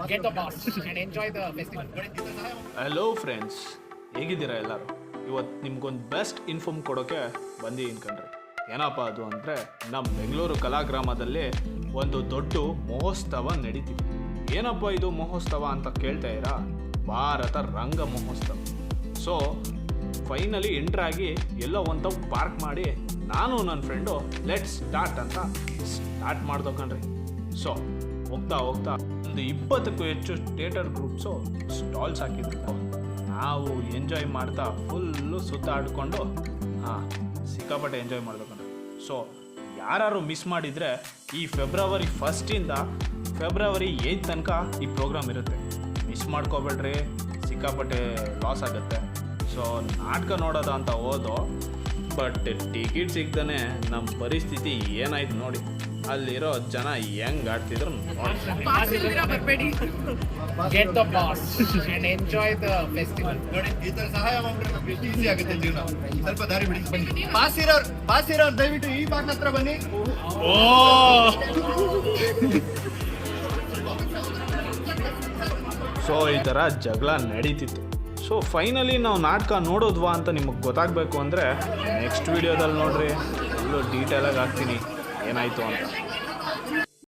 get the pass and enjoy the festival. Hello friends, ಹೇಗಿದ್ದೀರಾ ಎಲ್ಲರೂ? ಇವತ್ತು ನಿಮ್ಗೊಂದು ಬೆಸ್ಟ್ ಇನ್ಫಾರ್ಮ್ ಕೊಡೋಕ್ಕೆ ಬಂದಿದ್ದೀನಿ ಕಣ್ರಿ. ಏನಪ್ಪ ಅದು ಅಂದರೆ, ನಮ್ಮ ಬೆಂಗಳೂರು ಕಲಾಗ್ರಾಮದಲ್ಲಿ ಒಂದು ದೊಡ್ಡ ಮಹೋತ್ಸವ ನಡೀತಿದೆ. ಏನಪ್ಪ ಇದು ಮಹೋತ್ಸವ ಅಂತ ಕೇಳ್ತಾ ಇರಾ? ಭಾರತ ರಂಗ ಮಹೋತ್ಸವ. ಸೊ ಫೈನಲಿ ಎಂಟ್ರಾಗಿ ಎಲ್ಲೋ ಒಂದು ಪಾರ್ಕ್ ಮಾಡಿ ನಾನು ನನ್ನ ಫ್ರೆಂಡು ಲೆಟ್ಸ್ ಸ್ಟಾರ್ಟ್ ಅಂತ ಸ್ಟಾರ್ಟ್ ಮಾಡ್ದೋ ಕಣ್ರಿ. ಸೊ ಹೋಗ್ತಾ ಹೋಗ್ತಾ ಒಂದು 20ಕ್ಕೂ ಹೆಚ್ಚು ಥಿಯೇಟರ್ ಗ್ರೂಪ್ಸು ಸ್ಟಾಲ್ಸ್ ಹಾಕಿದ್ರು. ನಾವು ಎಂಜಾಯ್ ಮಾಡ್ತಾ ಫುಲ್ಲು ಸುತ್ತಾಡಿಕೊಂಡು ಸಿಕ್ಕಾಪಟ್ಟೆ ಎಂಜಾಯ್ ಮಾಡ್ಬೇಕಂದ್ರೆ. ಸೊ ಯಾರು ಮಿಸ್ ಮಾಡಿದರೆ ಈ ಫೆಬ್ರವರಿ 1ರಿಂದ ಫೆಬ್ರವರಿ 8 ತನಕ ಈ ಪ್ರೋಗ್ರಾಮ್ ಇರುತ್ತೆ. ಮಿಸ್ ಮಾಡ್ಕೋಬೇಡ್ರಿ, ಸಿಕ್ಕಾಪಟ್ಟೆ ಲಾಸ್ ಆಗುತ್ತೆ. ಸೊ ನಾಟಕ ನೋಡೋದ ಅಂತ ಹೋದೋ, ಬಟ್ ಟಿಕೆಟ್ ಸಿಗ್ತಾನೆ ನಮ್ಮ ಪರಿಸ್ಥಿತಿ ಏನಾಯ್ತು ನೋಡಿ. ಅಲ್ಲಿರೋ ಜನ ಹೆಂಗ್ ಆಡ್ತಿದ್ರು ಬರಬೇಡಿ, get the pass and enjoy the festival. ನೋಡಿ, ಈ ತರ ಸಹಾಯ ಮಾಡಿದ್ರೆ ನಮ್ಗೆ ಎಷ್ಟು ಈಸಿ ಆಗುತ್ತೆ ಜೀವನ. ಸ್ವಲ್ಪ ದಾರಿ ಬಿಡಿ, ಬನ್ನಿ. ಪಾಸ್ ಇರೋರು ದಯವಿಟ್ಟು ಈ ಬಾಗ್ಲ ಹತ್ರ ಬನ್ನಿ. ಸೊ ಈ ಥರ ಜಗಳ ನಡೀತಿತ್ತು. ಸೊ ಫೈನಲಿ ನಾವು ನಾಟಕ ನೋಡೋದ್ವಾ ಅಂತ ನಿಮಗೆ ಗೊತ್ತಾಗಬೇಕು ಅಂದರೆ ನೆಕ್ಸ್ಟ್ ವೀಡಿಯೋದಲ್ಲಿ ನೋಡ್ರಿ, ಫುಲ್ಲು ಡೀಟೇಲಾಗಿ ಹಾಕ್ತೀನಿ ಏನಾಯಿತು ಅಂತ.